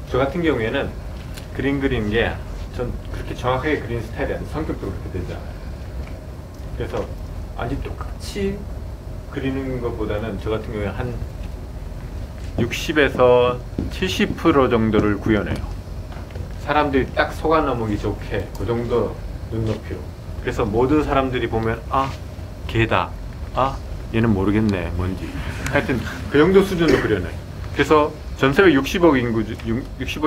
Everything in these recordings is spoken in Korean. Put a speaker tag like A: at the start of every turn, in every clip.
A: 저 같은 경우에는 그림 그리는 게 전 그렇게 정확하게 그리는 스타일이 아니에요. 성격도 그렇게 되지 않아요. 그래서 아직 똑같이 그리는 것보다는 저 같은 경우에 한 60에서 70% 정도를 구현해요. 사람들이 딱 속아 넘어기 좋게 그 정도 눈높이로. 그래서 모든 사람들이 보면 아 걔다, 아 얘는 모르겠네 뭔지, 하여튼 그 정도 수준으로 그려놔요. 그래서 전 세계 60억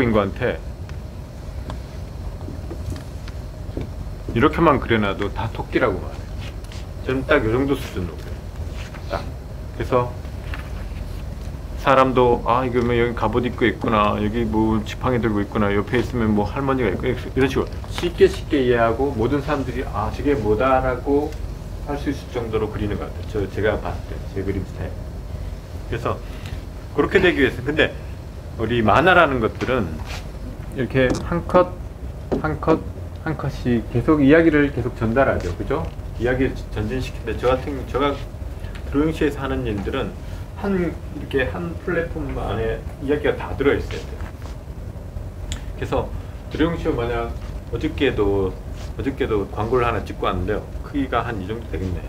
A: 인구한테 이렇게만 그려놔도 다 토끼라고 말해요. 저는 딱 이 정도 수준으로 그려요. 딱. 그래서 사람도 아 이거 뭐 여기 갑옷 입고 있구나, 여기 뭐 지팡이 들고 있구나, 옆에 있으면 뭐 할머니가 있고, 이런 식으로 쉽게 이해하고 모든 사람들이 아 저게 뭐다라고 할 수 있을 정도로 그리는 것 같아요. 제가 봤을 때 제 그림 스타일. 그래서 그렇게 되기 위해서, 근데 우리 만화라는 것들은 이렇게 한 컷이 계속 이야기를 계속 전달하죠. 그죠? 이야기를 전진시키는데 제가 드로잉쇼에서 하는 일들은 이렇게 한 플랫폼 안에 이야기가 다 들어있어요. 그래서 드로잉쇼 만약 어저께도 광고를 하나 찍고 왔는데요. 크기가 한 이 정도 되겠네.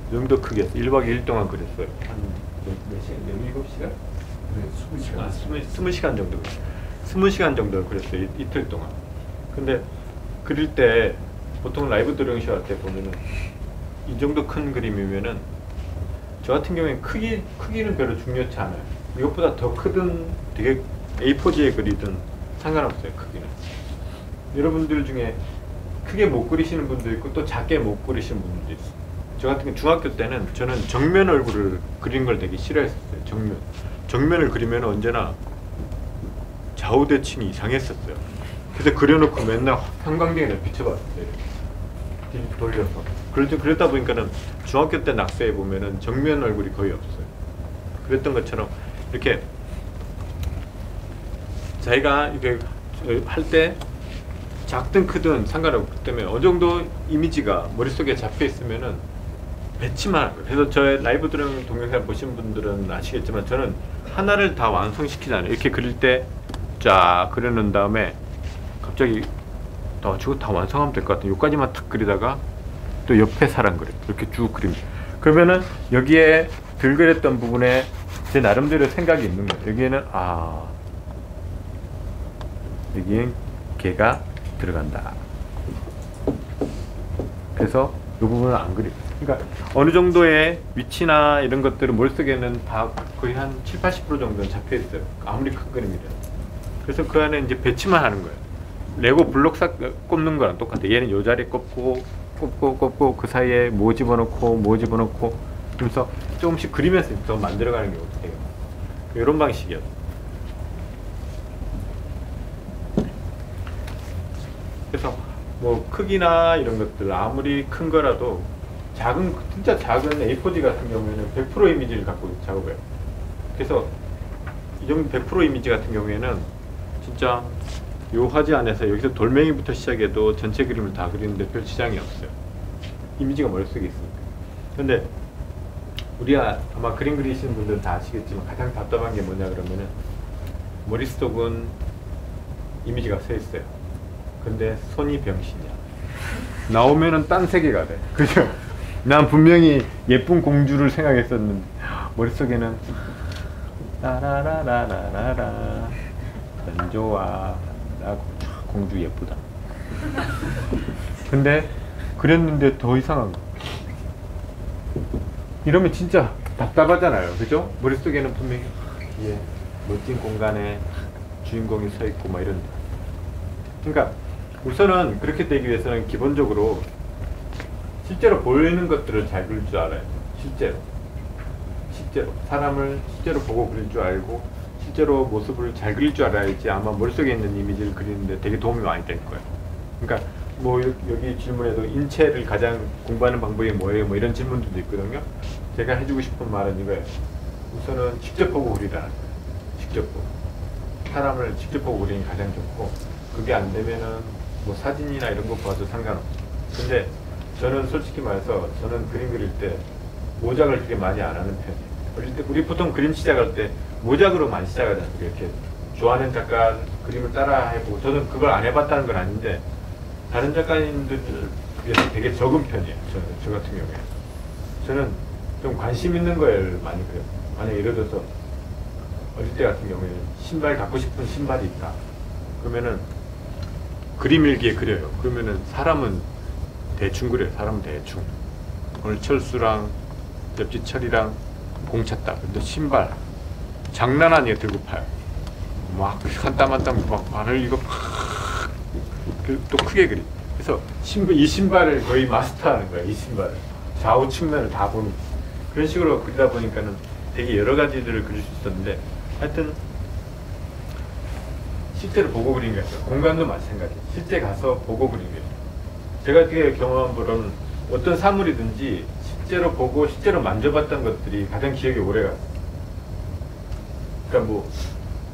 A: 이 정도 크기였어요. 1박 2일 동안 그랬어요. 한 몇 시간? 7시간? 네, 20시간 정도. 20시간 정도 그랬어요. 이틀 동안. 근데 그릴 때 보통 라이브 드로잉쇼 할 때 보면은 이 정도 큰 그림이면은 저 같은 경우에는 크기는 별로 중요치 않아요. 이것보다 더 크든 되게 A4지에 그리든 상관없어요. 크기는. 여러분들 중에 크게 못 그리시는 분도 있고 또 작게 못 그리시는 분들도 있어요. 저 같은 경우 중학교 때는 저는 정면 얼굴을 그리는 걸 되게 싫어했었어요. 정면을 그리면 언제나 좌우대칭이 이상했었어요. 그래서 그려놓고 맨날 형광등에다 비춰봤어요. 돌려서. 그러다 보니까는 중학교 때 낙서해 보면은 정면 얼굴이 거의 없어요. 그랬던 것처럼 이렇게 자기가 이렇게 할 때 작든 크든 상관없기 때문에 어느 정도 이미지가 머릿속에 잡혀 있으면은 배치만 하는 거예요. 그래서 저의 라이브 드로잉 동영상 보신 분들은 아시겠지만 저는 하나를 다 완성시키잖아요. 이렇게 그릴 때 쫙 그려놓은 다음에 갑자기 저거 다 완성하면 될 것 같아. 여기까지만 탁 그리다가 또 옆에 사람 그려. 이렇게 쭉 그립니다. 그러면은 여기에 들 그렸던 부분에 제 나름대로 생각이 있는 거예요. 여기에는 여기엔 개가 들어간다. 그래서 이 부분은 안 그려요. 그러니까 어느 정도의 위치나 이런 것들은 머릿속에는 다 거의 한 70~80% 정도는 잡혀 있어요. 아무리 큰 그림이라도. 그래서 그 안에 이제 배치만 하는 거예요. 레고 블록 꼽는 거랑 똑같아. 얘는 요 자리에 꼽고 그 사이에 뭐 집어넣고 그러면서 조금씩 그리면서 더 만들어가는 게 어떻게 해요. 이런 방식이었어요. 그래서 뭐 크기나 이런 것들 아무리 큰 거라도 진짜 작은 A4지 같은 경우에는 100% 이미지를 갖고 작업해요. 그래서 이 정도 100% 이미지 같은 경우에는 진짜 요 화지 안에서 여기서 돌멩이부터 시작해도 전체 그림을 다 그리는데 별 지장이 없어요. 이미지가 머릿속에 있으니까. 근데 우리가 아마 그림 그리시는 분들은 다 아시겠지만 가장 답답한 게 뭐냐 그러면은 머릿속은 이미지가 서 있어요. 근데 손이 병신이야. 나오면은 딴 세계가 돼. 그죠? 난 분명히 예쁜 공주를 생각했었는데 머릿속에는 라라라라라라 난 좋아 라고 공주 예쁘다. 근데 그렸는데 더 이상한 거. 이러면 진짜 답답하잖아요. 그죠? 머릿속에는 분명히 뒤에 멋진 공간에 주인공이 서 있고 막 이런. 그러니까 우선은 그렇게 되기 위해서는 기본적으로 실제로 보이는 것들을 잘 그릴 줄 알아요. 실제로 사람을 실제로 보고 그릴 줄 알고 실제로 모습을 잘 그릴 줄 알아야지 아마 머릿속에 있는 이미지를 그리는데 되게 도움이 많이 될 거예요. 그러니까 뭐 여기 질문에도 인체를 가장 공부하는 방법이 뭐예요? 뭐 이런 질문들도 있거든요. 제가 해주고 싶은 말은 이거예요. 우선은 직접 보고 그리라. 직접 보고. 사람을 직접 보고 그리는 게 가장 좋고, 그게 안 되면은 뭐 사진이나 이런 거 봐도 상관없어요. 근데 저는 솔직히 말해서 저는 그림 그릴 때 모작을 그렇게 많이 안 하는 편이에요. 우리 보통 그림 시작할 때 모작으로 많이 시작하잖아요. 이렇게 좋아하는 작가 그림을 따라 해보고, 저는 그걸 안 해봤다는 건 아닌데 다른 작가님들 그게 되게 적은 편이에요. 저 같은 경우에 저는 좀 관심 있는 걸 많이 그려요. 만약 예를 들어서 어릴 때 같은 경우에는 신발 갖고 싶은 신발이 있다 그러면은 그림 일기에 그려요. 그러면은 사람은 대충 그려요. 사람은 대충 오늘 철수랑 옆지철이랑 공 찼다. 근데 신발 장난 아니게 들고 파요. 막 한 땀 한 땀 막 발을 이거 또 크게 그리. 그래서 이 신발을 거의 마스터하는 거야. 이 신발을 좌우 측면을 다 보는 그런 식으로 그리다 보니까는 되게 여러 가지들을 그릴 수 있었는데, 하여튼 실제로 보고 그린 게 있어요. 공간도 마찬가지. 실제 가서 보고 그린 게 있어요. 제가 어떻게 경험한 바로는 어떤 사물이든지 실제로 보고 실제로 만져봤던 것들이 가장 기억에 오래 가요. 그러니까 뭐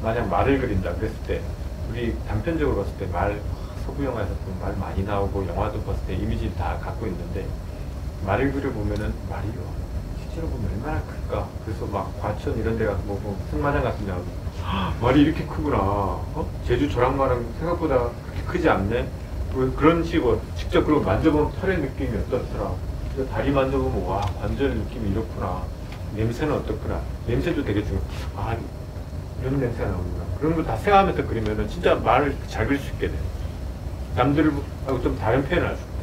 A: 만약 말을 그린다 그랬을 때 우리 단편적으로 봤을 때 서구 영화에서 말 많이 나오고 영화도 봤을 때 이미지를 다 갖고 있는데, 말을 그려보면은 말이 실제로 보면 얼마나 클까. 그래서 막 과천 이런 데 가서 뭐 승마장 같은 데 가서 말이 이렇게 크구나. 제주 조랑말은 생각보다 그렇게 크지 않네. 그런 식으로 직접 그걸 만져보면 털의 느낌이 어떻더라. 다리 만져보면 와 관절 느낌이 이렇구나. 냄새는 어떻구나. 냄새도 되게 중요해. 아 이런 냄새가 나오는구나. 그런 걸 다 생각하면서 그리면은 진짜 말을 잘 그릴 수 있게 돼. 남들하고 좀 다른 표현을 할 수 있고.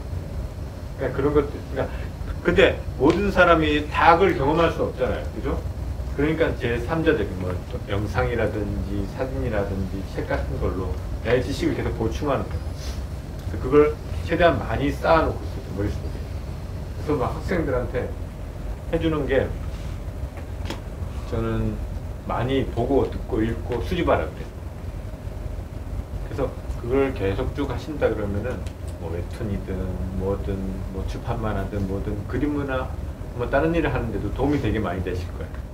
A: 그러니까 그런 것들. 그러니까 근데 모든 사람이 다 그걸 경험할 수 없잖아요. 그죠? 그러니까 제3자적인 뭐 영상이라든지 사진이라든지 책 같은 걸로 나의 지식을 계속 보충하는 거예요. 그래서 그걸 최대한 많이 쌓아놓고 있어요. 머릿속에. 그래서 막 학생들한테 해주는 게, 저는 많이 보고 듣고 읽고 수집하라 그래요. 그래서 그걸 계속 쭉 하신다 그러면은 뭐 웹툰이든 뭐든 뭐 출판만 하든 뭐든 그림이나 뭐 다른 일을 하는데도 도움이 되게 많이 되실 거예요.